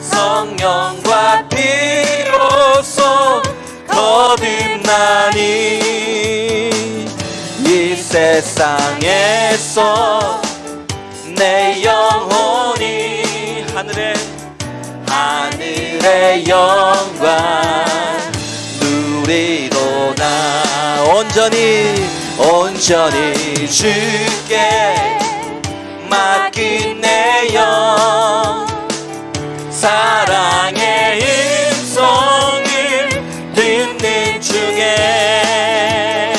성령과 비로소 거듭나니 이 세상에서 내 영혼이 하늘의 영광 누리도다. 온전히 주께 맡긴 내 영 사랑의 음성을 듣는 중에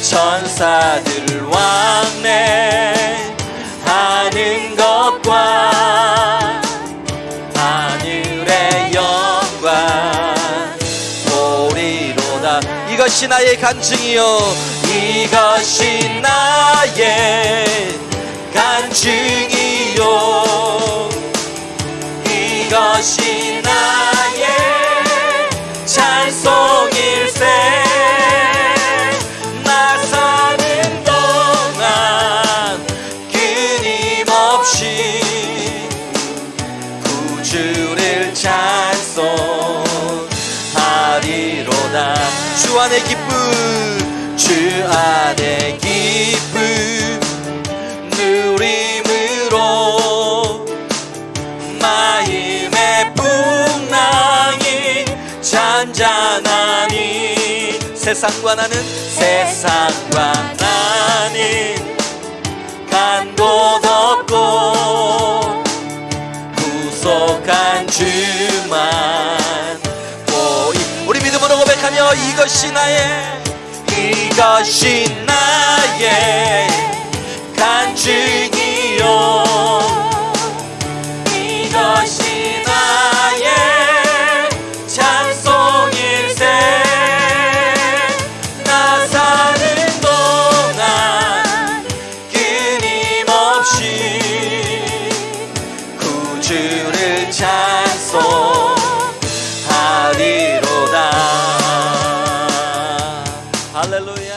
천사들 왕래하는 것과 하늘의 영광 보리로다. 이것이 나의 간증이요, 이것이 나의 간증이요, 이것이 나의 찬송일세. 나 사는 동안 끊임없이 구주를 찬송하리로다. 주 안의 기쁨, 주 안의 기쁨 누림으로 마음의 풍랑이 잔잔하니 세상과 나는 간곳 없고 구속한 주만 보이. 우리 믿음으로 고백하며 이것이 나의 간증이요, 이것이 나의 찬송일세. 나 사는 동안 끊임없이 구주를 찬송하리로다. 할렐루야.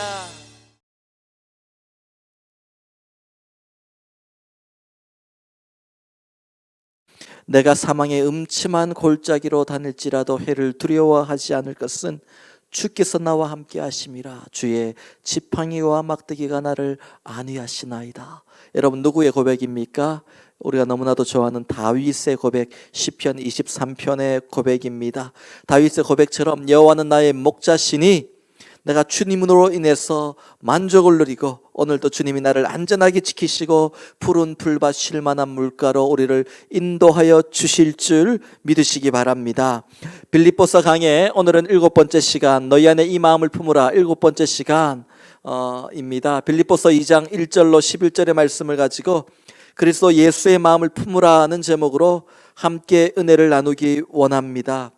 내가 사망의 음침한 골짜기로 다닐지라도 해를 두려워하지 않을 것은 주께서 나와 함께 하심이라. 주의 지팡이와 막대기가 나를 안위하시나이다. 여러분, 누구의 고백입니까? 우리가 너무나도 좋아하는 다윗의 고백, 시편 23편의 고백입니다. 다윗의 고백처럼 여호와는 나의 목자시니 내가 주님으로 인해서 만족을 누리고 오늘도 주님이 나를 안전하게 지키시고 푸른 풀밭 쉴만한 물가로 우리를 인도하여 주실 줄 믿으시기 바랍니다. 빌립보서 강의 오늘은 7번째 시간, 너희 안에 이 마음을 품으라 7번째 시간입니다. 빌립보서 2장 1절로 11절의 말씀을 가지고 그리스도 예수의 마음을 품으라는 제목으로 함께 은혜를 나누기 원합니다.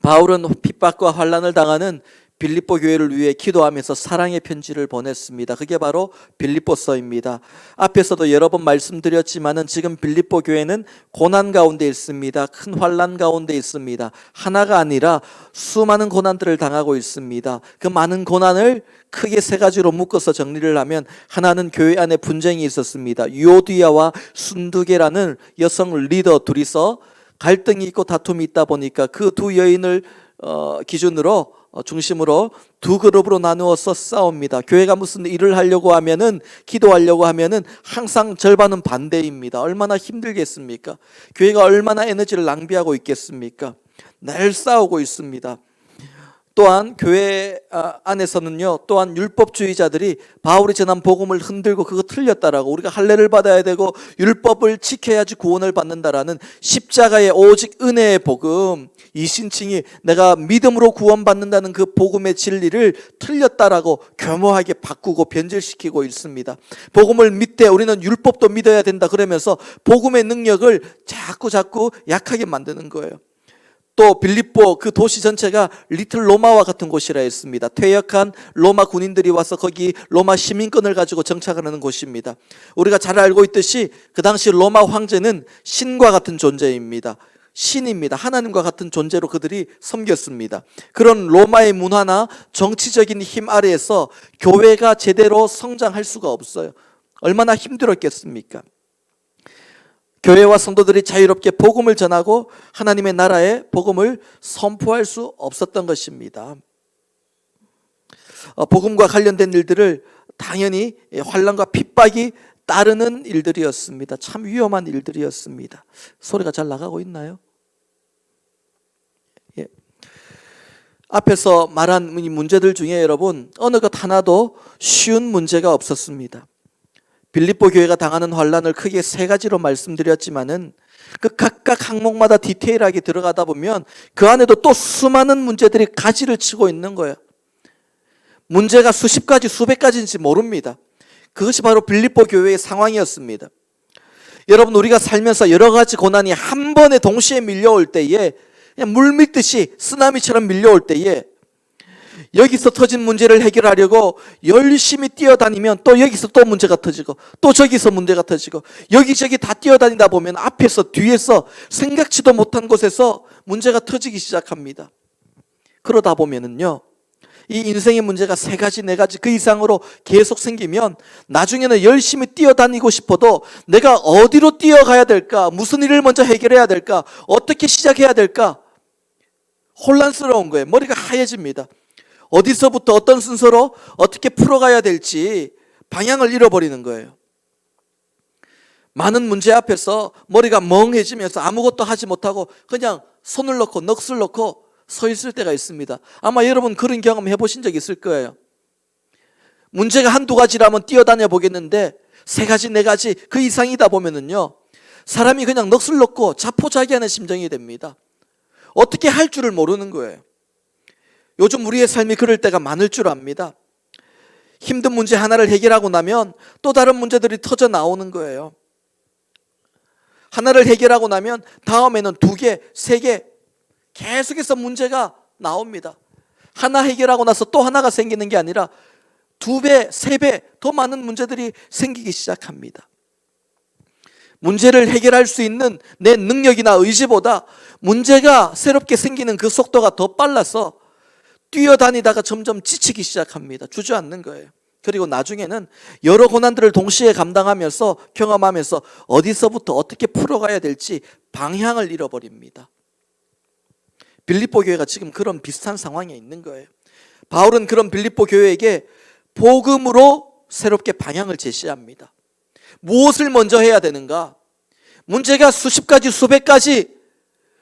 바울은 핍박과 환난을 당하는 빌립보 교회를 위해 기도하면서 사랑의 편지를 보냈습니다. 그게 바로 빌립보서입니다. 앞에서도 여러 번 말씀드렸지만은 지금 빌립보 교회는 고난 가운데 있습니다. 큰 환난 가운데 있습니다. 하나가 아니라 수많은 고난들을 당하고 있습니다. 그 많은 고난을 크게 세 가지로 묶어서 정리를 하면, 하나는 교회 안에 분쟁이 있었습니다. 유오디아와 순두계라는 여성 리더 둘이서 갈등이 있고 다툼이 있다 보니까 그 두 여인을 기준으로 중심으로 두 그룹으로 나누어서 싸웁니다. 교회가 무슨 일을 하려고 하면은, 기도하려고 하면은 항상 절반은 반대입니다. 얼마나 힘들겠습니까? 교회가 얼마나 에너지를 낭비하고 있겠습니까? 늘 싸우고 있습니다. 또한 교회 안에서는요, 또한 율법주의자들이 바울이 전한 복음을 흔들고 그거 틀렸다라고, 우리가 할례를 받아야 되고 율법을 지켜야지 구원을 받는다라는 십자가의 오직 은혜의 복음, 이신칭이 내가 믿음으로 구원받는다는 그 복음의 진리를 틀렸다라고 교묘하게 바꾸고 변질시키고 있습니다. 복음을 믿되 우리는 율법도 믿어야 된다 그러면서 복음의 능력을 자꾸 약하게 만드는 거예요. 또 빌립보 그 도시 전체가 리틀 로마와 같은 곳이라 했습니다. 퇴역한 로마 군인들이 와서 거기 로마 시민권을 가지고 정착하는 곳입니다. 우리가 잘 알고 있듯이 그 당시 로마 황제는 신과 같은 존재입니다. 신입니다. 하나님과 같은 존재로 그들이 섬겼습니다. 그런 로마의 문화나 정치적인 힘 아래에서 교회가 제대로 성장할 수가 없어요. 얼마나 힘들었겠습니까? 교회와 성도들이 자유롭게 복음을 전하고 하나님의 나라의 복음을 선포할 수 없었던 것입니다. 복음과 관련된 일들을 당연히 환난과 핍박이 따르는 일들이었습니다. 참 위험한 일들이었습니다. 소리가 잘 나가고 있나요? 예. 앞에서 말한 이 문제들 중에 여러분 어느 것 하나도 쉬운 문제가 없었습니다. 빌립보 교회가 당하는 환난을 크게 세 가지로 말씀드렸지만은 그 각각 항목마다 디테일하게 들어가다 보면 그 안에도 또 수많은 문제들이 가지를 치고 있는 거예요. 문제가 수십 가지, 수백 가지인지 모릅니다. 그것이 바로 빌립보 교회의 상황이었습니다. 여러분, 우리가 살면서 여러 가지 고난이 한 번에 동시에 밀려올 때에 그냥 물 밀듯이 쓰나미처럼 밀려올 때에 여기서 터진 문제를 해결하려고 열심히 뛰어다니면 또 여기서 또 문제가 터지고 또 저기서 문제가 터지고 여기저기 다 뛰어다니다 보면 앞에서 뒤에서 생각지도 못한 곳에서 문제가 터지기 시작합니다. 그러다 보면은요, 이 인생의 문제가 세 가지, 네 가지 그 이상으로 계속 생기면 나중에는 열심히 뛰어다니고 싶어도 내가 어디로 뛰어가야 될까? 무슨 일을 먼저 해결해야 될까? 어떻게 시작해야 될까? 혼란스러운 거예요. 머리가 하얘집니다. 어디서부터 어떤 순서로 어떻게 풀어가야 될지 방향을 잃어버리는 거예요. 많은 문제 앞에서 머리가 멍해지면서 아무것도 하지 못하고 그냥 손을 놓고 넋을 놓고 서 있을 때가 있습니다. 아마 여러분 그런 경험 해보신 적 있을 거예요. 문제가 한두 가지라면 뛰어다녀 보겠는데 세 가지, 네 가지 그 이상이다 보면은요, 사람이 그냥 넋을 놓고 자포자기하는 심정이 됩니다. 어떻게 할 줄을 모르는 거예요. 요즘 우리의 삶이 그럴 때가 많을 줄 압니다. 힘든 문제 하나를 해결하고 나면 또 다른 문제들이 터져 나오는 거예요. 하나를 해결하고 나면 다음에는 두 개, 세 개 계속해서 문제가 나옵니다. 하나 해결하고 나서 또 하나가 생기는 게 아니라 두 배, 세 배 더 많은 문제들이 생기기 시작합니다. 문제를 해결할 수 있는 내 능력이나 의지보다 문제가 새롭게 생기는 그 속도가 더 빨라서 뛰어다니다가 점점 지치기 시작합니다. 주저앉는 거예요. 그리고 나중에는 여러 고난들을 동시에 감당하면서 경험하면서 어디서부터 어떻게 풀어가야 될지 방향을 잃어버립니다. 빌립보 교회가 지금 그런 비슷한 상황에 있는 거예요. 바울은 그런 빌립보 교회에게 복음으로 새롭게 방향을 제시합니다. 무엇을 먼저 해야 되는가? 문제가 수십 가지, 수백 가지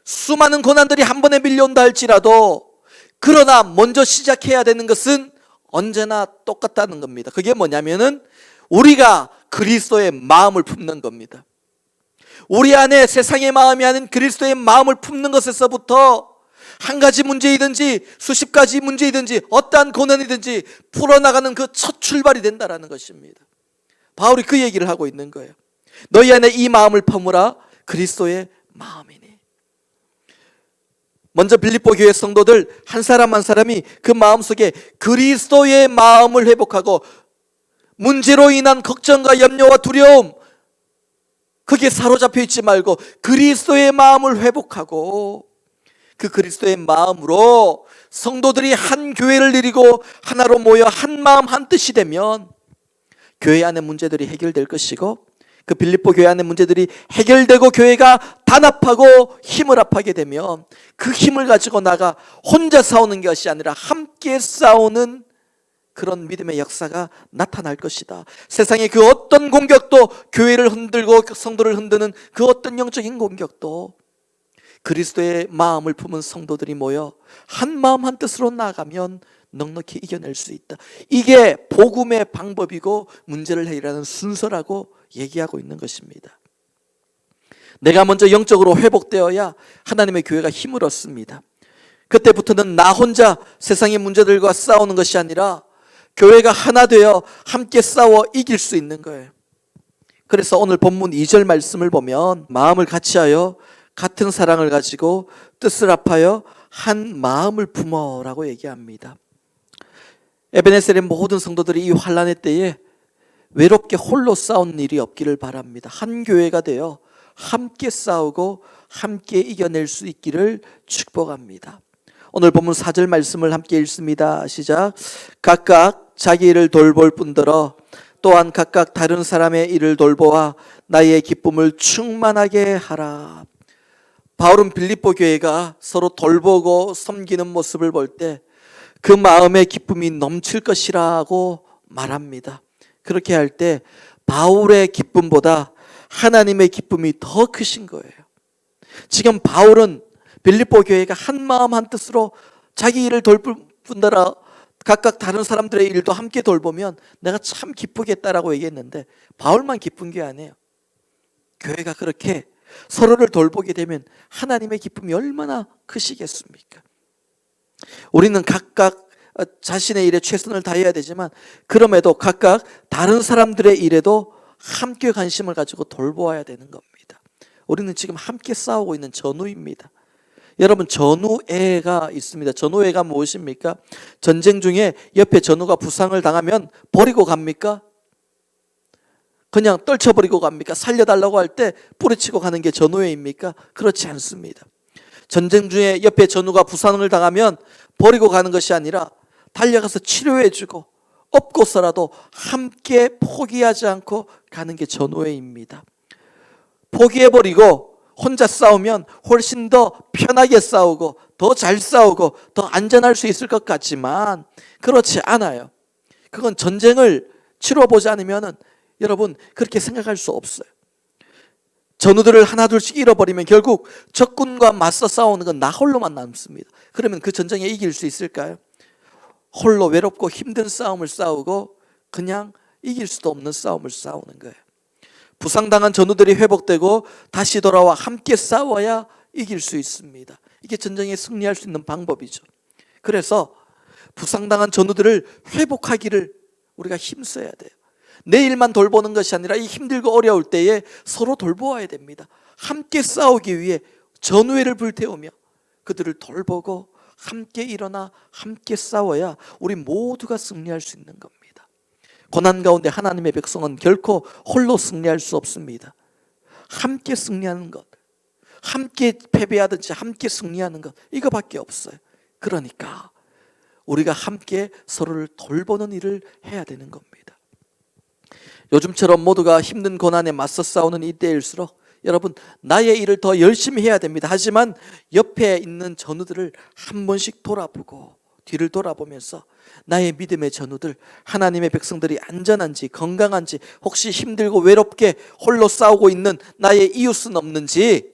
수많은 고난들이 한 번에 밀려온다 할지라도 그러나 먼저 시작해야 되는 것은 언제나 똑같다는 겁니다. 그게 뭐냐면은 우리가 그리스도의 마음을 품는 겁니다. 우리 안에 세상의 마음이 아닌 그리스도의 마음을 품는 것에서부터 한 가지 문제이든지 수십 가지 문제이든지 어떠한 고난이든지 풀어나가는 그 첫 출발이 된다는 것입니다. 바울이 그 얘기를 하고 있는 거예요. 너희 안에 이 마음을 품으라, 그리스도의 마음이니. 먼저 빌립보 교회 성도들 한 사람 한 사람이 그 마음속에 그리스도의 마음을 회복하고 문제로 인한 걱정과 염려와 두려움, 그게 사로잡혀 있지 말고 그리스도의 마음을 회복하고 그 그리스도의 마음으로 성도들이 한 교회를 이루고 하나로 모여 한 마음 한 뜻이 되면 교회 안의 문제들이 해결될 것이고 그 빌립보 교회 안의 문제들이 해결되고 교회가 단합하고 힘을 합하게 되면 그 힘을 가지고 나가 혼자 싸우는 것이 아니라 함께 싸우는 그런 믿음의 역사가 나타날 것이다. 세상의 그 어떤 공격도 교회를 흔들고 성도를 흔드는 그 어떤 영적인 공격도 그리스도의 마음을 품은 성도들이 모여 한 마음 한 뜻으로 나아가면 넉넉히 이겨낼 수 있다. 이게 복음의 방법이고 문제를 해결하는 순서라고 얘기하고 있는 것입니다. 내가 먼저 영적으로 회복되어야 하나님의 교회가 힘을 얻습니다. 그때부터는 나 혼자 세상의 문제들과 싸우는 것이 아니라 교회가 하나 되어 함께 싸워 이길 수 있는 거예요. 그래서 오늘 본문 2절 말씀을 보면 마음을 같이하여 같은 사랑을 가지고 뜻을 합하여 한 마음을 품어라고 얘기합니다. 에베네셀의 모든 성도들이 이 환난의 때에 외롭게 홀로 싸운 일이 없기를 바랍니다. 한 교회가 되어 함께 싸우고 함께 이겨낼 수 있기를 축복합니다. 오늘 본문 4절 말씀을 함께 읽습니다. 시작. 각각 자기 일을 돌볼 뿐더러 또한 각각 다른 사람의 일을 돌보아 나의 기쁨을 충만하게 하라. 바울은 빌립보 교회가 서로 돌보고 섬기는 모습을 볼 때 그 마음의 기쁨이 넘칠 것이라고 말합니다. 그렇게 할 때 바울의 기쁨보다 하나님의 기쁨이 더 크신 거예요. 지금 바울은 빌립보 교회가 한 마음 한 뜻으로 자기 일을 돌보느라 각각 다른 사람들의 일도 함께 돌보면 내가 참 기쁘겠다라고 얘기했는데, 바울만 기쁜 게 아니에요. 교회가 그렇게 서로를 돌보게 되면 하나님의 기쁨이 얼마나 크시겠습니까? 우리는 각각 자신의 일에 최선을 다해야 되지만, 그럼에도 각각 다른 사람들의 일에도 함께 관심을 가지고 돌보아야 되는 겁니다. 우리는 지금 함께 싸우고 있는 전우입니다. 여러분, 전우애가 있습니다. 전우애가 무엇입니까? 전쟁 중에 옆에 전우가 부상을 당하면 버리고 갑니까? 그냥 떨쳐버리고 갑니까? 살려달라고 할 때 뿌리치고 가는 게 전우애입니까? 그렇지 않습니다. 전쟁 중에 옆에 전우가 부상을 당하면 버리고 가는 것이 아니라 달려가서 치료해주고 업고서라도 함께 포기하지 않고 가는 게 전우애입니다. 포기해버리고 혼자 싸우면 훨씬 더 편하게 싸우고 더 잘 싸우고 더 안전할 수 있을 것 같지만 그렇지 않아요. 그건 전쟁을 치러보지 않으면 여러분 그렇게 생각할 수 없어요. 전우들을 하나둘씩 잃어버리면 결국 적군과 맞서 싸우는 건 나 홀로만 남습니다. 그러면 그 전쟁에 이길 수 있을까요? 홀로 외롭고 힘든 싸움을 싸우고 그냥 이길 수도 없는 싸움을 싸우는 거예요. 부상당한 전우들이 회복되고 다시 돌아와 함께 싸워야 이길 수 있습니다. 이게 전쟁에 승리할 수 있는 방법이죠. 그래서 부상당한 전우들을 회복하기를 우리가 힘써야 돼요. 내 일만 돌보는 것이 아니라 이 힘들고 어려울 때에 서로 돌보아야 됩니다. 함께 싸우기 위해 전우회를 불태우며 그들을 돌보고 함께 일어나 함께 싸워야 우리 모두가 승리할 수 있는 겁니다. 고난 가운데 하나님의 백성은 결코 홀로 승리할 수 없습니다. 함께 승리하는 것, 함께 패배하든지 함께 승리하는 것, 이거밖에 없어요. 그러니까 우리가 함께 서로를 돌보는 일을 해야 되는 겁니다. 요즘처럼 모두가 힘든 고난에 맞서 싸우는 이때일수록 여러분 나의 일을 더 열심히 해야 됩니다. 하지만 옆에 있는 전우들을 한 번씩 돌아보고 뒤를 돌아보면서 나의 믿음의 전우들, 하나님의 백성들이 안전한지 건강한지, 혹시 힘들고 외롭게 홀로 싸우고 있는 나의 이웃은 없는지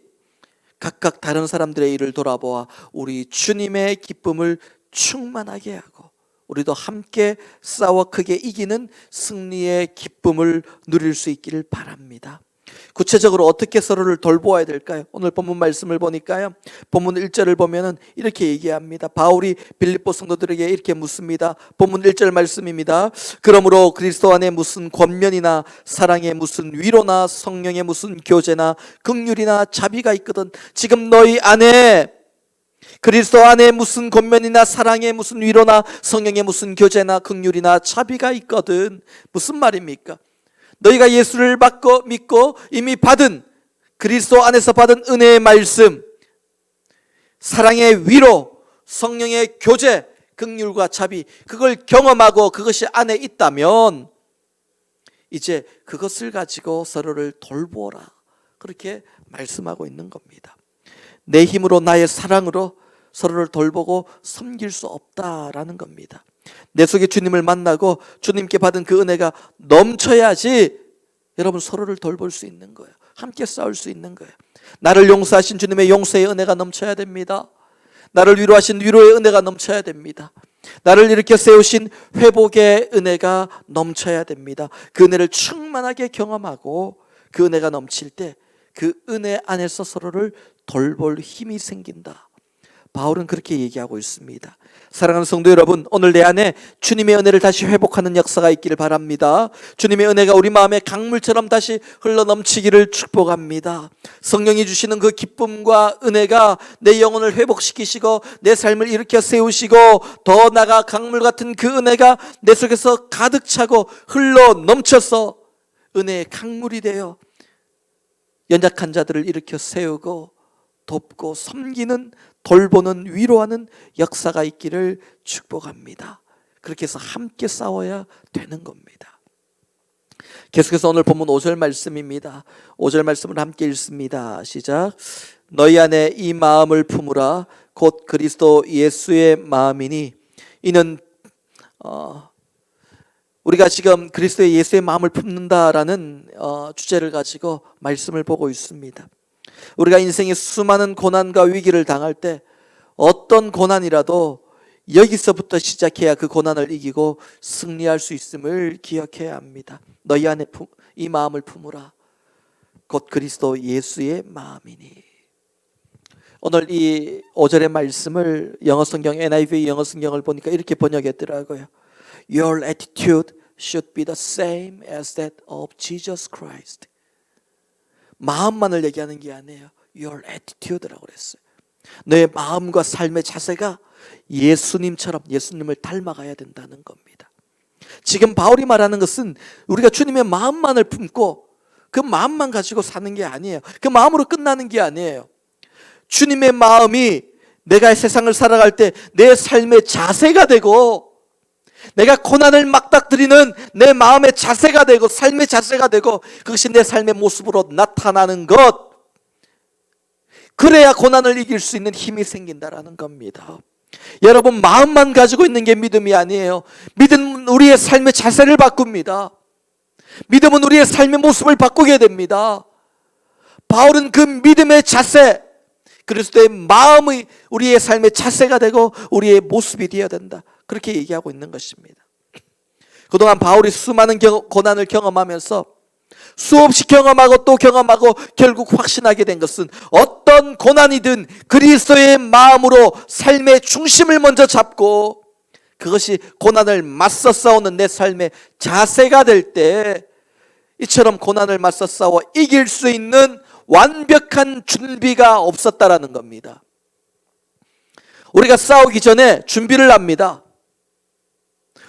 각각 다른 사람들의 일을 돌아보아 우리 주님의 기쁨을 충만하게 하고 우리도 함께 싸워 크게 이기는 승리의 기쁨을 누릴 수 있기를 바랍니다. 구체적으로 어떻게 서로를 돌보아야 될까요? 오늘 본문 말씀을 보니까요, 본문 1절을 보면은 이렇게 얘기합니다. 바울이 빌립보 성도들에게 이렇게 묻습니다. 본문 1절 말씀입니다. 그러므로 그리스도 안에 무슨 권면이나 사랑에 무슨 위로나 성령에 무슨 교제나 긍휼이나 자비가 있거든 지금 너희 안에, 그리스도 안에 무슨 권면이나 사랑에 무슨 위로나 성령에 무슨 교제나 긍휼이나 자비가 있거든. 무슨 말입니까? 너희가 예수를 믿고 이미 받은 그리스도 안에서 받은 은혜의 말씀, 사랑의 위로, 성령의 교제, 긍휼과 자비, 그걸 경험하고 그것이 안에 있다면 이제 그것을 가지고 서로를 돌보라, 그렇게 말씀하고 있는 겁니다. 내 힘으로 나의 사랑으로 서로를 돌보고 섬길 수 없다라는 겁니다. 내 속에 주님을 만나고 주님께 받은 그 은혜가 넘쳐야지 여러분 서로를 돌볼 수 있는 거예요. 함께 싸울 수 있는 거예요. 나를 용서하신 주님의 용서의 은혜가 넘쳐야 됩니다. 나를 위로하신 위로의 은혜가 넘쳐야 됩니다. 나를 일으켜 세우신 회복의 은혜가 넘쳐야 됩니다. 그 은혜를 충만하게 경험하고 그 은혜가 넘칠 때 그 은혜 안에서 서로를 돌볼 힘이 생긴다. 바울은 그렇게 얘기하고 있습니다. 사랑하는 성도 여러분, 오늘 내 안에 주님의 은혜를 다시 회복하는 역사가 있기를 바랍니다. 주님의 은혜가 우리 마음에 강물처럼 다시 흘러 넘치기를 축복합니다. 성령이 주시는 그 기쁨과 은혜가 내 영혼을 회복시키시고 내 삶을 일으켜 세우시고 더 나아가 강물 같은 그 은혜가 내 속에서 가득 차고 흘러 넘쳐서 은혜의 강물이 되어 연약한 자들을 일으켜 세우고 돕고 섬기는, 돌보는, 위로하는 역사가 있기를 축복합니다. 그렇게 해서 함께 싸워야 되는 겁니다. 계속해서 오늘 본문 5절 말씀입니다. 5절 말씀을 함께 읽습니다. 시작. 너희 안에 이 마음을 품으라. 곧 그리스도 예수의 마음이니. 이는 우리가 지금 그리스도 예수의 마음을 품는다라는 주제를 가지고 말씀을 보고 있습니다. 우리가 인생의 수많은 고난과 위기를 당할 때 어떤 고난이라도 여기서부터 시작해야 그 고난을 이기고 승리할 수 있음을 기억해야 합니다. 너희 안에 이 마음을 품으라. 곧 그리스도 예수의 마음이니. 오늘 이 5절의 말씀을 영어 성경 NIV 영어 성경을 보니까 이렇게 번역했더라고요. Your attitude should be the same as that of Jesus Christ. 마음만을 얘기하는 게 아니에요. Your attitude라고 그랬어요. 너의 마음과 삶의 자세가 예수님처럼 예수님을 닮아가야 된다는 겁니다. 지금 바울이 말하는 것은 우리가 주님의 마음만을 품고 그 마음만 가지고 사는 게 아니에요. 그 마음으로 끝나는 게 아니에요. 주님의 마음이 내가 세상을 살아갈 때 내 삶의 자세가 되고, 내가 고난을 막닥뜨리는 내 마음의 자세가 되고, 삶의 자세가 되고, 그것이 내 삶의 모습으로 나타나는 것, 그래야 고난을 이길 수 있는 힘이 생긴다라는 겁니다. 여러분, 마음만 가지고 있는 게 믿음이 아니에요. 믿음은 우리의 삶의 자세를 바꿉니다. 믿음은 우리의 삶의 모습을 바꾸게 됩니다. 바울은 그 믿음의 자세, 그리스도의 마음이 우리의 삶의 자세가 되고 우리의 모습이 되어야 된다, 그렇게 얘기하고 있는 것입니다. 그동안 바울이 수많은 고난을 경험하면서 수없이 경험하고 또 경험하고 결국 확신하게 된 것은 어떤 고난이든 그리스도의 마음으로 삶의 중심을 먼저 잡고 그것이 고난을 맞서 싸우는 내 삶의 자세가 될 때 이처럼 고난을 맞서 싸워 이길 수 있는 완벽한 준비가 없었다라는 겁니다. 우리가 싸우기 전에 준비를 합니다.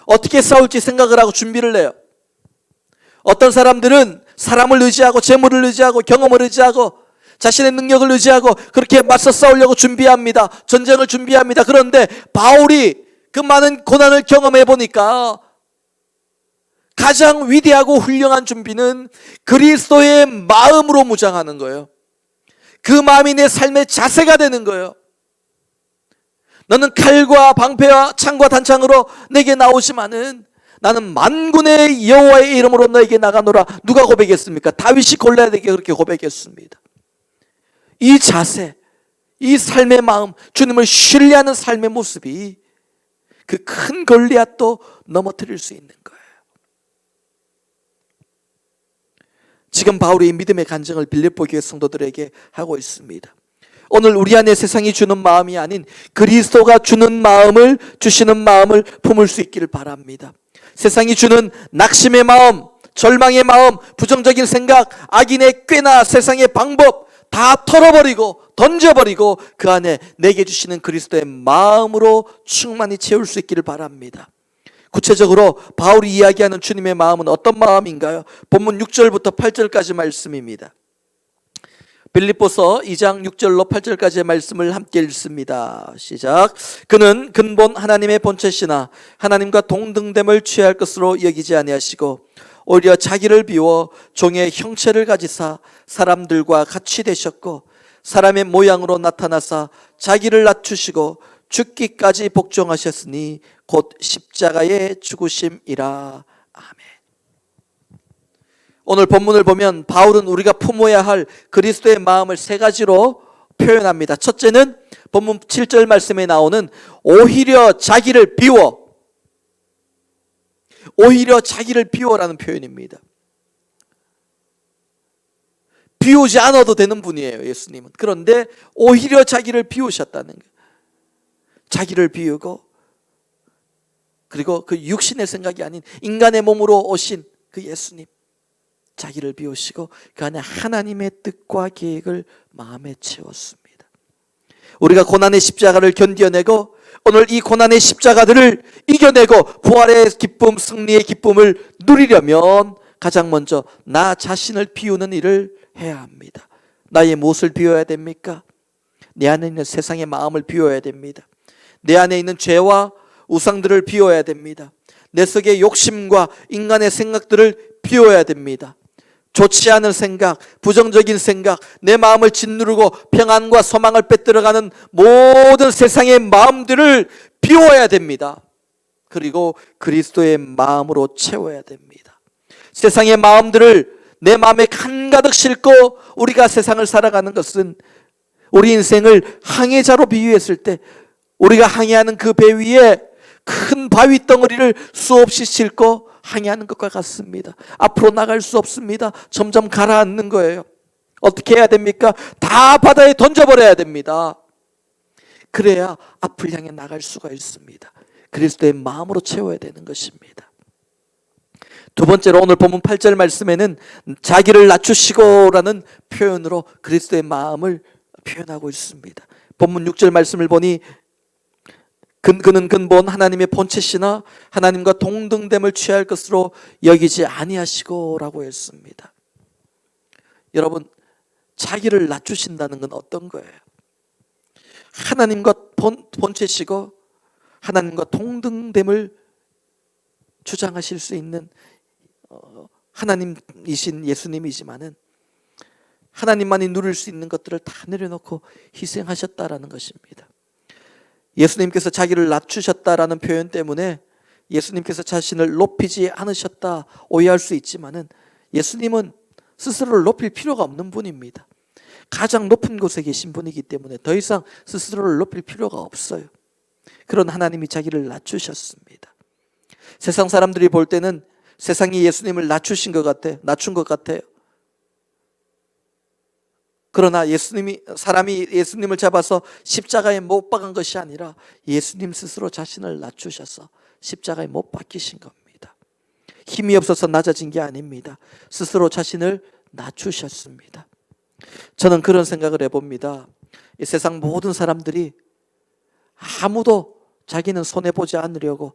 어떻게 싸울지 생각을 하고 준비를 해요. 어떤 사람들은 사람을 의지하고 재물을 의지하고 경험을 의지하고 자신의 능력을 의지하고 그렇게 맞서 싸우려고 준비합니다. 전쟁을 준비합니다. 그런데 바울이 그 많은 고난을 경험해 보니까 가장 위대하고 훌륭한 준비는 그리스도의 마음으로 무장하는 거예요. 그 마음이 내 삶의 자세가 되는 거예요. 너는 칼과 방패와 창과 단창으로 내게 나오지만은 나는 만군의 여호와의 이름으로 너에게 나가노라. 누가 고백했습니까? 다윗이 골리앗에게 그렇게 고백했습니다. 이 자세, 이 삶의 마음, 주님을 신뢰하는 삶의 모습이 그 큰 골리앗도 넘어뜨릴 수 있는 거예요. 지금 바울이 이 믿음의 간증을 빌립보 교회 성도들에게 하고 있습니다. 오늘 우리 안에 세상이 주는 마음이 아닌 그리스도가 주는 마음을, 주시는 마음을 품을 수 있기를 바랍니다. 세상이 주는 낙심의 마음, 절망의 마음, 부정적인 생각, 악인의 꾀나 세상의 방법 다 털어버리고 던져버리고 그 안에 내게 주시는 그리스도의 마음으로 충만히 채울 수 있기를 바랍니다. 구체적으로 바울이 이야기하는 주님의 마음은 어떤 마음인가요? 본문 6절부터 8절까지 말씀입니다. 빌립보서 2장 6절로 8절까지의 말씀을 함께 읽습니다. 시작. 그는 근본 하나님의 본체시나 하나님과 동등됨을 취할 것으로 여기지 아니하시고 오히려 자기를 비워 종의 형체를 가지사 사람들과 같이 되셨고 사람의 모양으로 나타나사 자기를 낮추시고 죽기까지 복종하셨으니 곧 십자가의 죽으심이라. 아멘. 오늘 본문을 보면 바울은 우리가 품어야 할 그리스도의 마음을 세 가지로 표현합니다. 첫째는 본문 7절 말씀에 나오는 오히려 자기를 비워, 오히려 자기를 비워라는 표현입니다. 비우지 않아도 되는 분이에요, 예수님은. 그런데 오히려 자기를 비우셨다는 거예요. 자기를 비우고, 그리고 그 육신의 생각이 아닌 인간의 몸으로 오신 그 예수님, 자기를 비우시고 그 안에 하나님의 뜻과 계획을 마음에 채웠습니다. 우리가 고난의 십자가를 견뎌내고 오늘 이 고난의 십자가들을 이겨내고 부활의 기쁨, 승리의 기쁨을 누리려면 가장 먼저 나 자신을 비우는 일을 해야 합니다. 나의 무엇을 비워야 됩니까? 내 안에 있는 세상의 마음을 비워야 됩니다. 내 안에 있는 죄와 우상들을 비워야 됩니다. 내 속의 욕심과 인간의 생각들을 비워야 됩니다. 좋지 않은 생각, 부정적인 생각, 내 마음을 짓누르고 평안과 소망을 빼앗들어가는 모든 세상의 마음들을 비워야 됩니다. 그리고 그리스도의 마음으로 채워야 됩니다. 세상의 마음들을 내 마음에 한가득 싣고 우리가 세상을 살아가는 것은 우리 인생을 항해자로 비유했을 때 우리가 항해하는 그 배 위에 큰 바위 덩어리를 수없이 싣고 항해하는 것과 같습니다. 앞으로 나갈 수 없습니다. 점점 가라앉는 거예요. 어떻게 해야 됩니까? 다 바다에 던져버려야 됩니다. 그래야 앞을 향해 나갈 수가 있습니다. 그리스도의 마음으로 채워야 되는 것입니다. 두 번째로 오늘 본문 8절 말씀에는 자기를 낮추시고라는 표현으로 그리스도의 마음을 표현하고 있습니다. 본문 6절 말씀을 보니 그는 근본 하나님의 본체시나 하나님과 동등됨을 취할 것으로 여기지 아니하시고라고 했습니다. 여러분, 자기를 낮추신다는 건 어떤 거예요? 하나님과 본체시고 하나님과 동등됨을 주장하실 수 있는 하나님이신 예수님이지만은 하나님만이 누릴 수 있는 것들을 다 내려놓고 희생하셨다라는 것입니다. 예수님께서 자기를 낮추셨다라는 표현 때문에 예수님께서 자신을 높이지 않으셨다 오해할 수 있지만은 예수님은 스스로를 높일 필요가 없는 분입니다. 가장 높은 곳에 계신 분이기 때문에 더 이상 스스로를 높일 필요가 없어요. 그런 하나님이 자기를 낮추셨습니다. 세상 사람들이 볼 때는 세상이 예수님을 낮춘 것 같아요. 그러나 사람이 예수님을 잡아서 십자가에 못 박은 것이 아니라 예수님 스스로 자신을 낮추셔서 십자가에 못 박히신 겁니다. 힘이 없어서 낮아진 게 아닙니다. 스스로 자신을 낮추셨습니다. 저는 그런 생각을 해봅니다. 이 세상 모든 사람들이 아무도 자기는 손해보지 않으려고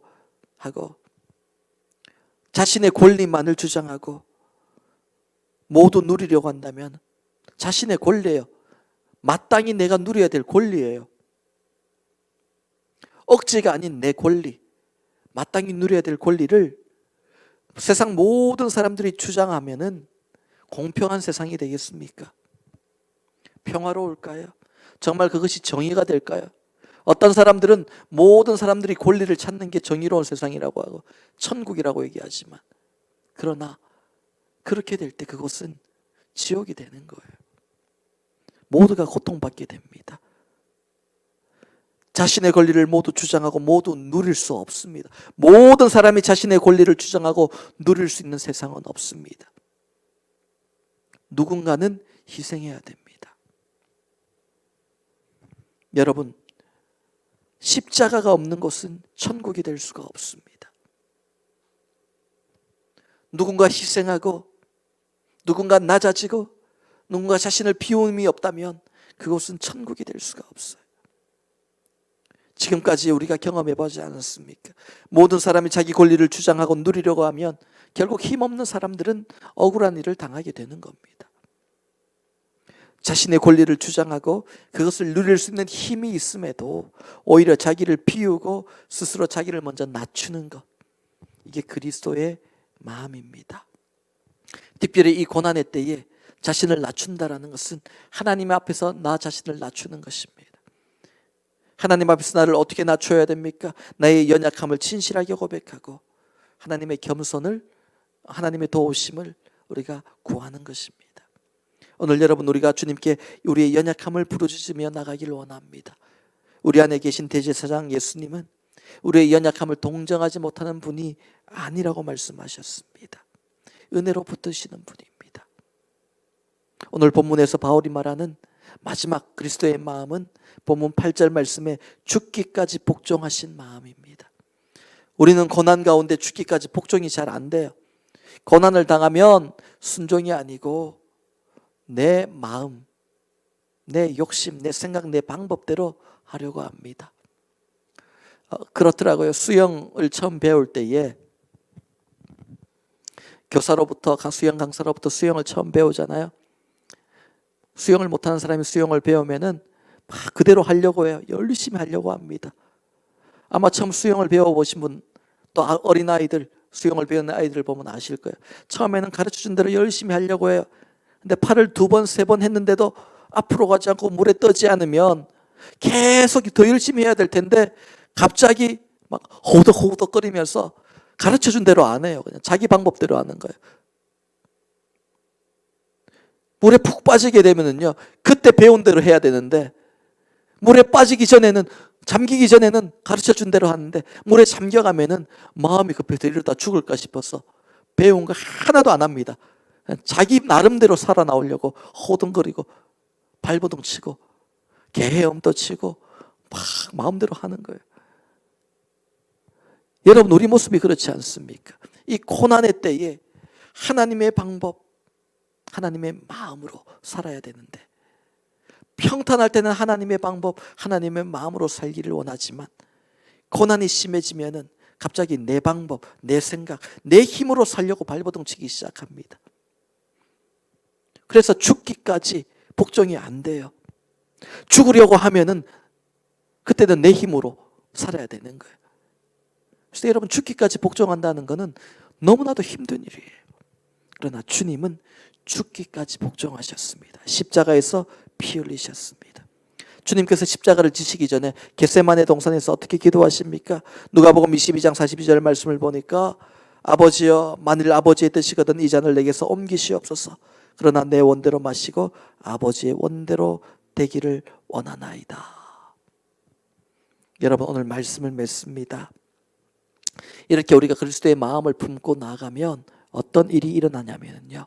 하고 자신의 권리만을 주장하고 모두 누리려고 한다면 자신의 권리예요. 마땅히 내가 누려야 될 권리예요. 억지가 아닌 내 권리, 마땅히 누려야 될 권리를 세상 모든 사람들이 주장하면은 공평한 세상이 되겠습니까? 평화로울까요? 정말 그것이 정의가 될까요? 어떤 사람들은 모든 사람들이 권리를 찾는 게 정의로운 세상이라고 하고 천국이라고 얘기하지만, 그러나 그렇게 될 때 그것은 지옥이 되는 거예요. 모두가 고통받게 됩니다. 자신의 권리를 모두 주장하고 모두 누릴 수 없습니다. 모든 사람이 자신의 권리를 주장하고 누릴 수 있는 세상은 없습니다. 누군가는 희생해야 됩니다. 여러분, 십자가가 없는 곳은 천국이 될 수가 없습니다. 누군가 희생하고 누군가 낮아지고 누군가 자신을 비움이 없다면 그곳은 천국이 될 수가 없어요. 지금까지 우리가 경험해보지 않았습니까? 모든 사람이 자기 권리를 주장하고 누리려고 하면 결국 힘없는 사람들은 억울한 일을 당하게 되는 겁니다. 자신의 권리를 주장하고 그것을 누릴 수 있는 힘이 있음에도 오히려 자기를 비우고 스스로 자기를 먼저 낮추는 것, 이게 그리스도의 마음입니다. 특별히 이 고난의 때에 자신을 낮춘다라는 것은 하나님 앞에서 나 자신을 낮추는 것입니다. 하나님 앞에서 나를 어떻게 낮춰야 됩니까? 나의 연약함을 진실하게 고백하고 하나님의 겸손을, 하나님의 도우심을 우리가 구하는 것입니다. 오늘 여러분, 우리가 주님께 우리의 연약함을 부르짖으며 나가기를 원합니다. 우리 안에 계신 대제사장 예수님은 우리의 연약함을 동정하지 못하는 분이 아니라고 말씀하셨습니다. 은혜로 붙드시는 분입니다. 오늘 본문에서 바울이 말하는 마지막 그리스도의 마음은 본문 8절 말씀에 죽기까지 복종하신 마음입니다. 우리는 고난 가운데 죽기까지 복종이 잘 안 돼요. 고난을 당하면 순종이 아니고 내 마음, 내 욕심, 내 생각, 내 방법대로 하려고 합니다. 그렇더라고요. 수영을 처음 배울 때에 교사로부터, 수영 강사로부터 수영을 처음 배우잖아요. 수영을 못하는 사람이 수영을 배우면은 막 그대로 하려고 해요. 열심히 하려고 합니다. 아마 처음 수영을 배워보신 분, 또 어린아이들, 수영을 배우는 아이들을 보면 아실 거예요. 처음에는 가르쳐준 대로 열심히 하려고 해요. 근데 팔을 2번, 3번 했는데도 앞으로 가지 않고 물에 떠지 않으면 계속 더 열심히 해야 될 텐데 갑자기 막 호덕호덕거리면서 가르쳐준 대로 안 해요. 그냥 자기 방법대로 하는 거예요. 물에 푹 빠지게 되면은요, 그때 배운 대로 해야 되는데 물에 빠지기 전에는, 잠기기 전에는 가르쳐준 대로 하는데 물에 잠겨가면은 마음이 급해서 이러다 죽을까 싶어서 배운 거 하나도 안 합니다. 자기 나름대로 살아나오려고 호둥거리고 발버둥 치고 개헤엄도 치고 막 마음대로 하는 거예요. 여러분, 우리 모습이 그렇지 않습니까? 이 고난의 때에 하나님의 방법, 하나님의 마음으로 살아야 되는데, 평탄할 때는 하나님의 방법, 하나님의 마음으로 살기를 원하지만 고난이 심해지면은 갑자기 내 방법, 내 생각, 내 힘으로 살려고 발버둥 치기 시작합니다. 그래서 죽기까지 복종이 안 돼요. 죽으려고 하면은 그때는 내 힘으로 살아야 되는 거예요. 그래서 여러분, 죽기까지 복종한다는 것은 너무나도 힘든 일이에요. 그러나 주님은 죽기까지 복종하셨습니다. 십자가에서 피 흘리셨습니다. 주님께서 십자가를 지시기 전에 겟세마네 동산에서 어떻게 기도하십니까? 누가복음 22장 42절 말씀을 보니까 아버지여, 만일 아버지의 뜻이거든 이 잔을 내게서 옮기시옵소서. 그러나 내 원대로 마시고 아버지의 원대로 되기를 원하나이다. 여러분, 오늘 말씀을 맺습니다. 이렇게 우리가 그리스도의 마음을 품고 나가면 어떤 일이 일어나냐면요,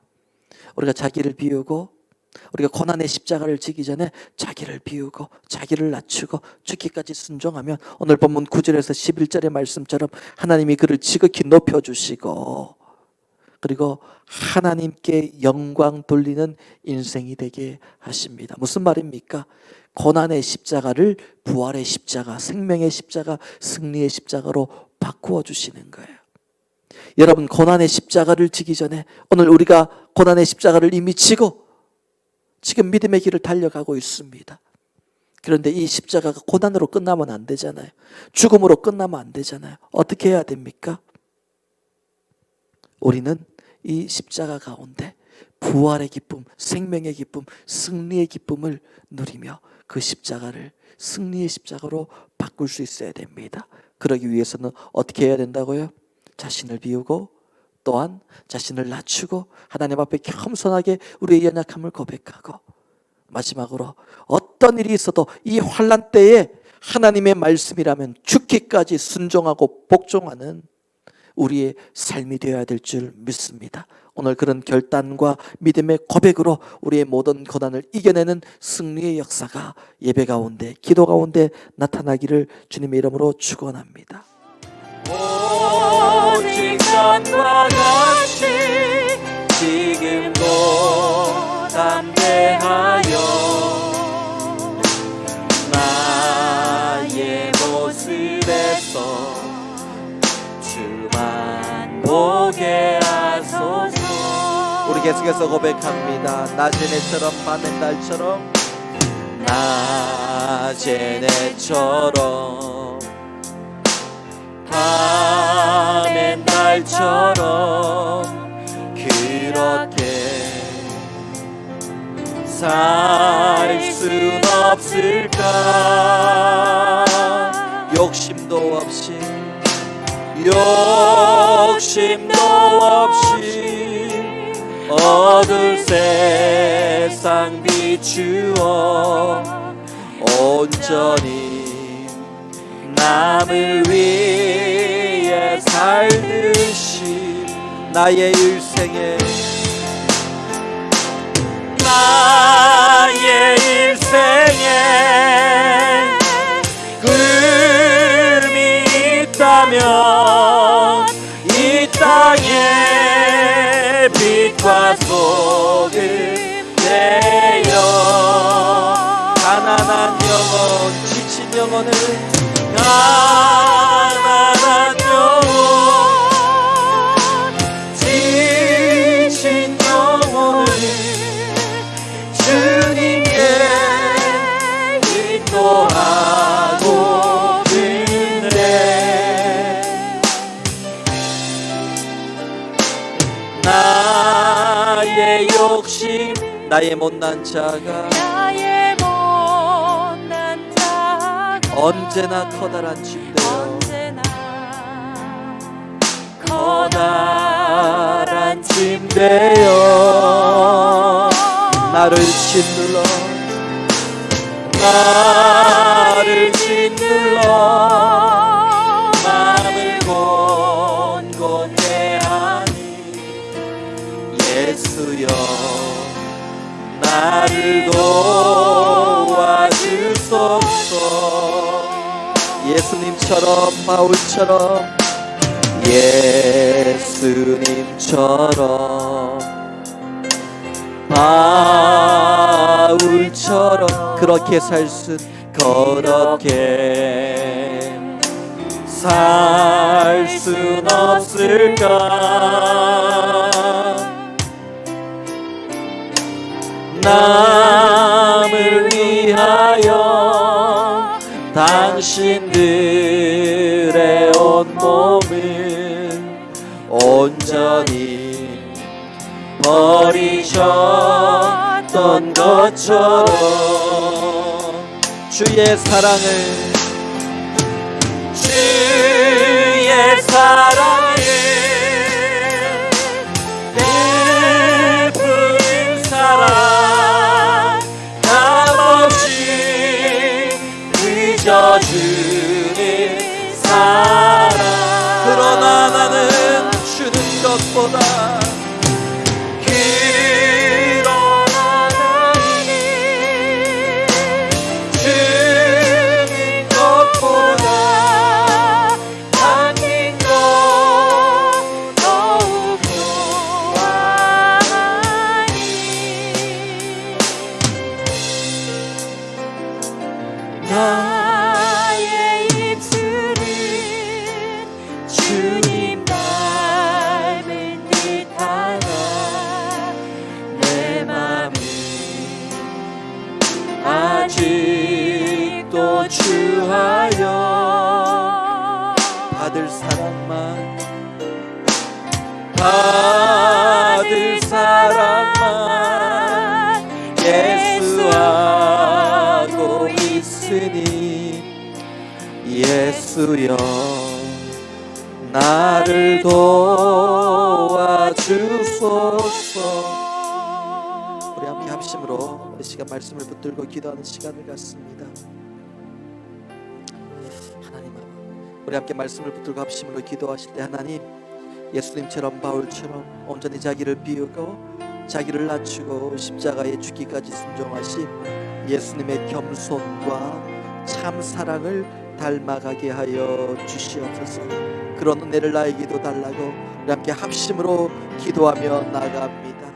우리가 자기를 비우고, 우리가 고난의 십자가를 지기 전에 자기를 비우고 자기를 낮추고 죽기까지 순종하면 오늘 본문 9절에서 11절의 말씀처럼 하나님이 그를 지극히 높여주시고, 그리고 하나님께 영광 돌리는 인생이 되게 하십니다. 무슨 말입니까? 고난의 십자가를 부활의 십자가, 생명의 십자가, 승리의 십자가로 바꾸어 주시는 거예요. 여러분, 고난의 십자가를 지기 전에, 오늘 우리가 고난의 십자가를 이미 지고 지금 믿음의 길을 달려가고 있습니다. 그런데 이 십자가가 고난으로 끝나면 안 되잖아요. 죽음으로 끝나면 안 되잖아요. 어떻게 해야 됩니까? 우리는 이 십자가 가운데 부활의 기쁨, 생명의 기쁨, 승리의 기쁨을 누리며 그 십자가를 승리의 십자가로 바꿀 수 있어야 됩니다. 그러기 위해서는 어떻게 해야 된다고요? 자신을 비우고 또한 자신을 낮추고 하나님 앞에 겸손하게 우리의 연약함을 고백하고, 마지막으로 어떤 일이 있어도 이 환난 때에 하나님의 말씀이라면 죽기까지 순종하고 복종하는 우리의 삶이 되어야 될 줄 믿습니다. 오늘 그런 결단과 믿음의 고백으로 우리의 모든 고난을 이겨내는 승리의 역사가 예배 가운데, 기도 가운데 나타나기를 주님의 이름으로 축원합니다. 오직 전과 같이 지금도 담대하여 나의 모습에서 주만 보게 하소서. 우리 계속해서 고백합니다. 낮의 내처럼 밤의 날처럼, 낮의 내처럼 밤의 날처럼 그렇게 살 순 없을까? 욕심도 없이 어두운 세상 비추어 온전히 남을 위해 살듯이 나의 일생에 꿈이 있다면 이 땅에 빛과 소금 되어 가난한 영혼, 지친 영혼을 가난한 영혼, 지친 영혼을 주님께 인도하고 있네. 내 욕심 나의 못난 자가 나의 못난 자가 언제나 커다란 짐되어 언제나 커다란 짐 되어 나를 짓눌러 나를 짓눌러 마음을 곤곤해 하니 예수여 나를 도와주소서. 예수님처럼 바울처럼 예수님처럼 바울처럼 그렇게 살 순 그렇게 살 순 없을까? 남을 위하여 당신들의 온몸을 온전히 버리셨던 것처럼 주의 사랑을 주의 사랑을 베푼 사랑 값없이 늦어주는 사랑. 그러나 나는 주는 것보다 나의 입술은 주님 닮은 듯하나 내 맘은 아직도 주하여 받을 사랑만 받을 사랑만 예수하고 있으니 예수여 나를 도와주소서. 우리 함께 합심으로 이 시간 말씀을 붙들고 기도하는 시간을 갖습니다. 하나님, 우리 함께 말씀을 붙들고 합심으로 기도하실 때 하나님, 예수님처럼 바울처럼 온전히 자기를 비우고 자기를 낮추고 십자가에 죽기까지 순종하신 예수님의 겸손과 참 사랑을 닮아가게 하여 주시옵소서. 그런 은혜를 나에게도 달라고 우리 함께 합심으로 기도하며 나아갑니다.